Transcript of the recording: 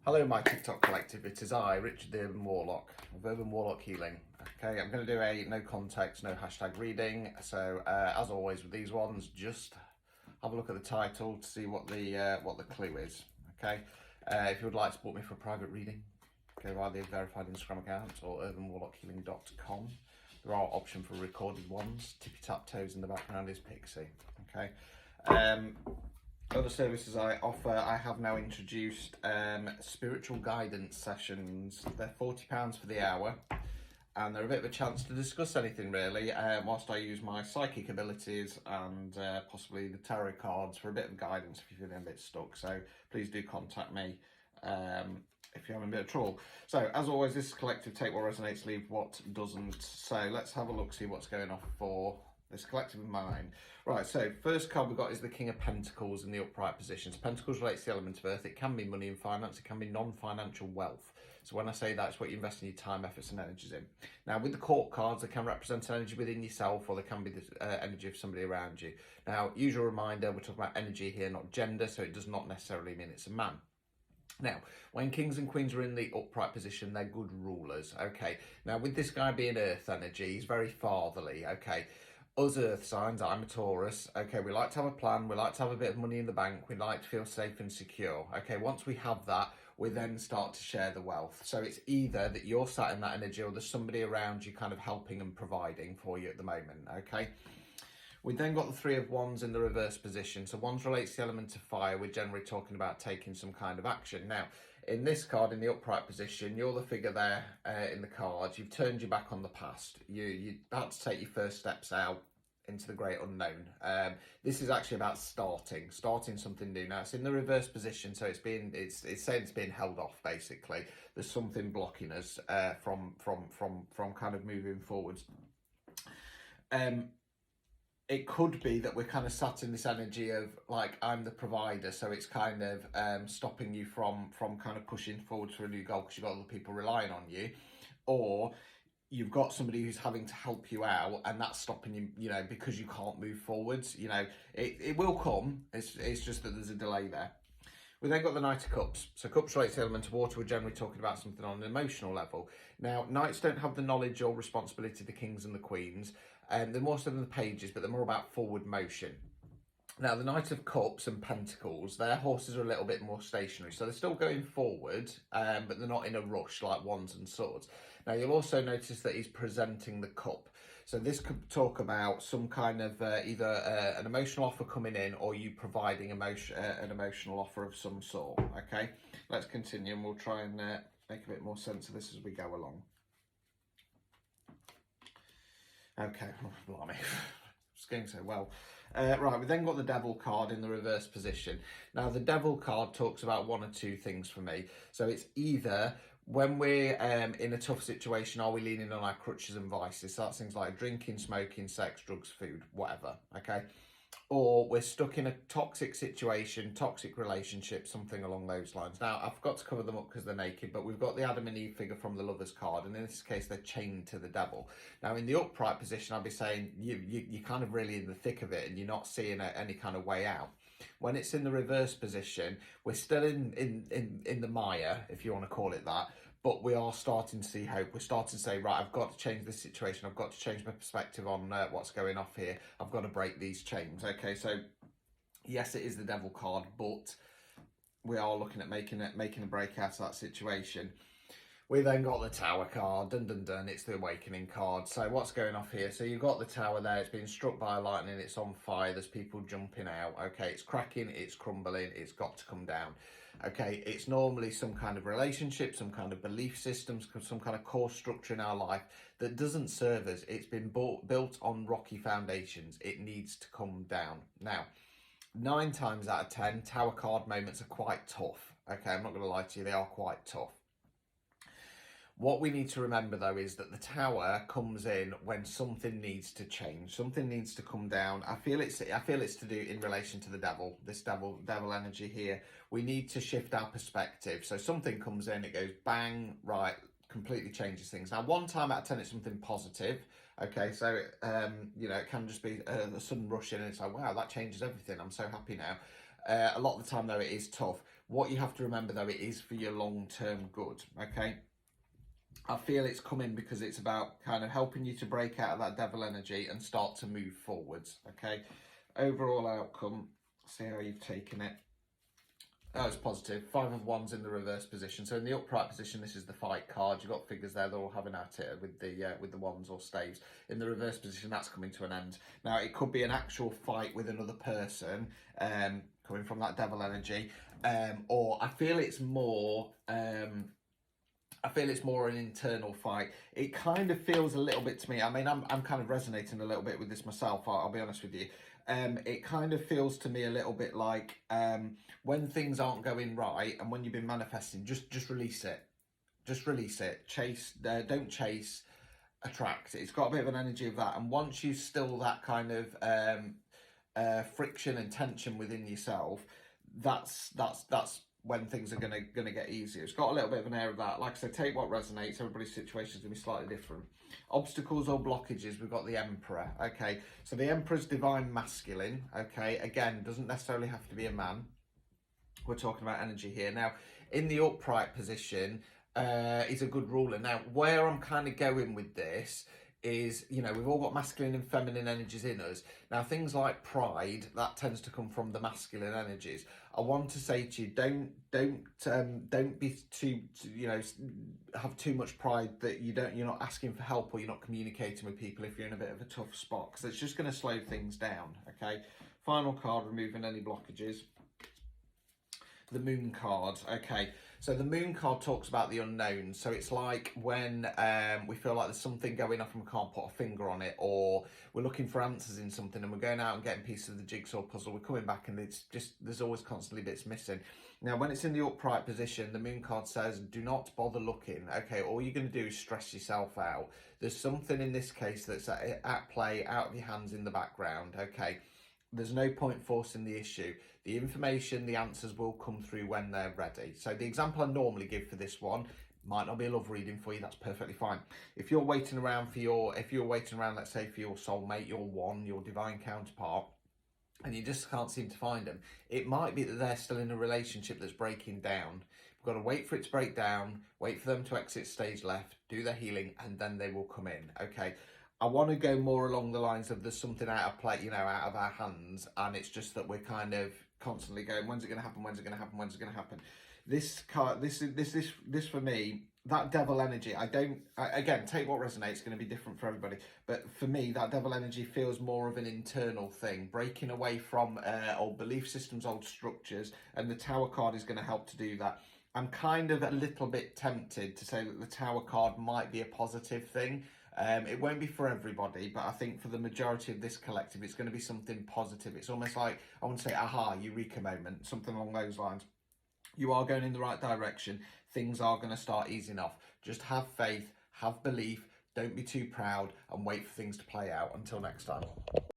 Hello, my TikTok collective. It is I, Richard the Urban Warlock of Urban Warlock Healing. Okay, I'm going to do a no context, no hashtag reading. So, as always with these ones, just have a look at the title to see what the clue is. Okay, if you would like to support me for a private reading, go via the verified Instagram account or urbanwarlockhealing.com. There are options for recorded ones. Tippy tap toes in the background is Pixie. Okay. Other services I offer, I have now introduced spiritual guidance sessions. They're £40 for the hour, and they're a bit of a chance to discuss anything really, whilst I use my psychic abilities and possibly the tarot cards for a bit of guidance if you're feeling a bit stuck. So please do contact me if you're having a bit of trouble. So as always, this is collective. Take what resonates, leave what doesn't. So let's have a look, see what's going on for this collective of mine. Right, so first card we've got is the King of Pentacles in the upright position. So Pentacles relates to the element of earth. It can be money and finance. It can be non-financial wealth. So when I say that, it's what you invest in your time, efforts and energies in. Now with the court cards, they can represent energy within yourself, or they can be the energy of somebody around you. Now, usual reminder, we're talking about energy here, not gender, so it does not necessarily mean it's a man. Now, when kings and queens are in the upright position, they're good rulers, okay? Now, with this guy being earth energy, he's very fatherly, okay? Us earth signs, I'm a Taurus, okay, we like to have a plan, we like to have a bit of money in the bank, we like to feel safe and secure, okay? Once we have that, we then start to share the wealth. So it's either that you're sat in that energy or there's somebody around you kind of helping and providing for you at the moment, okay? We then got the Three of Wands in the reverse position. So Wands relates to the element of fire. We're generally talking about taking some kind of action. Now, in this card, in the upright position, you're the figure there in the cards. You've turned your back on the past. You had to take your first steps out into the great unknown. This is actually about starting something new. Now it's in the reverse position, so it's saying it's being held off. Basically, there's something blocking us from kind of moving forwards. It could be that we're kind of sat in this energy of like, I'm the provider, so it's kind of stopping you from kind of pushing forward to a new goal because you've got other people relying on you, or you've got somebody who's having to help you out and that's stopping you, you know, because you can't move forwards. You know, it will come, it's just that there's a delay there. We then got the Knight of Cups. So Cups relates to the element of water. We're generally talking about something on an emotional level. Now, Knights don't have the knowledge or responsibility of the Kings and the Queens. They're more so than the Pages, but they're more about forward motion. Now, the Knight of Cups and Pentacles, their horses are a little bit more stationary. So they're still going forward, but they're not in a rush like Wands and Swords. Now, you'll also notice that he's presenting the cup. So this could talk about some kind of either an emotional offer coming in or you providing an emotional offer of some sort, okay? Let's continue and we'll try and make a bit more sense of this as we go along. Okay, oh, blimey, it's going so well. Right, we then got the Devil card in the reverse position. Now, the Devil card talks about one or two things for me. So it's either when we're in a tough situation, are we leaning on our crutches and vices? So that's things like drinking, smoking, sex, drugs, food, whatever, okay? Or we're stuck in a toxic situation, toxic relationship, something along those lines. Now, I've got to cover them up because they're naked, but we've got the Adam and Eve figure from the Lovers card, and in this case, they're chained to the devil. Now, in the upright position, I'd be saying you're kind of really in the thick of it, and you're not seeing any kind of way out. When it's in the reverse position, we're still in the mire, if you want to call it that, but we are starting to see hope. We're starting to say, right, I've got to change this situation. I've got to change my perspective on what's going off here. I've got to break these chains. Okay, so yes, it is the Devil card, but we are looking at making a break out of that situation. We then got the Tower card, dun dun dun, it's the Awakening card. So what's going off here? So you've got the Tower there, it's been struck by lightning, it's on fire, there's people jumping out, okay, it's cracking, it's crumbling, it's got to come down. Okay, it's normally some kind of relationship, some kind of belief system, some kind of core structure in our life that doesn't serve us. It's been built on rocky foundations. It needs to come down. Now, 9 times out of 10, Tower card moments are quite tough. Okay, I'm not going to lie to you, they are quite tough. What we need to remember, though, is that the Tower comes in when something needs to change. Something needs to come down. I feel it's to do in relation to the devil, this devil energy here. We need to shift our perspective. So something comes in, it goes bang, right, completely changes things. Now, 1 time out of 10, it's something positive. Okay, so, you know, it can just be a sudden rush in and it's like, wow, that changes everything. I'm so happy now. A lot of the time, though, it is tough. What you have to remember though, it is for your long-term good, okay? I feel it's coming because it's about kind of helping you to break out of that devil energy and start to move forwards, okay? Overall outcome, see how you've taken it. Oh, it's positive. 5 of Wands in the reverse position. So in the upright position, this is the fight card. You've got figures there, they're all having at it with the wands or staves. In the reverse position, that's coming to an end. Now, it could be an actual fight with another person coming from that devil energy, or I feel it's more... I feel it's more an internal fight. It kind of feels a little bit to me, I mean, I'm kind of resonating a little bit with this myself, I'll be honest with you. It kind of feels to me a little bit like when things aren't going right and when you've been manifesting, just release it. Just release it. Chase, don't chase, attract. It's got a bit of an energy of that. And once you still that kind of friction and tension within yourself, that's when things are gonna get easier. It's got a little bit of an air of that. Like I said, take what resonates. Everybody's situation is gonna be slightly different. Obstacles or blockages, we've got the Emperor. Okay, so the Emperor's divine masculine. Okay, again, doesn't necessarily have to be a man. We're talking about energy here. Now, in the upright position, is a good ruler. Now, where I'm kind of going with this is, you know, we've all got masculine and feminine energies in us. Now, things like pride, that tends to come from the masculine energies. I want to say to you, don't be too, you know, have too much pride that you're not asking for help or you're not communicating with people if you're in a bit of a tough spot, because it's just going to slow things down. Okay, final card, removing any blockages. The Moon card. Okay, so the Moon card talks about the unknown. So it's like when we feel like there's something going off and we can't put a finger on it, or we're looking for answers in something and we're going out and getting pieces of the jigsaw puzzle, we're coming back and it's just, there's always constantly bits missing. Now, when it's in the upright position, the Moon card says, do not bother looking. Okay, all you're going to do is stress yourself out. There's something in this case that's at play, out of your hands in the background. Okay, there's no point forcing the issue. The information, the answers will come through when they're ready. So the example I normally give for this one might not be a love reading for you, that's perfectly fine. If you're waiting around for let's say for your soulmate, your one, your divine counterpart, and you just can't seem to find them, it might be that they're still in a relationship that's breaking down. We've got to wait for it to break down, wait for them to exit stage left, do their healing, and then they will come in, okay? I want to go more along the lines of there's something out of play, you know, out of our hands, and it's just that we're kind of constantly going, when's it going to happen, when's it going to happen, when's it going to happen? This card, this for me, that devil energy, again, take what resonates, it's going to be different for everybody, but for me, that devil energy feels more of an internal thing, breaking away from old belief systems, old structures, and the Tower card is going to help to do that. I'm kind of a little bit tempted to say that the Tower card might be a positive thing. It won't be for everybody, but I think for the majority of this collective, it's going to be something positive. It's almost like, I want to say, aha, eureka moment, something along those lines. You are going in the right direction. Things are going to start easing off. Just have faith, have belief, don't be too proud, and wait for things to play out. Until next time.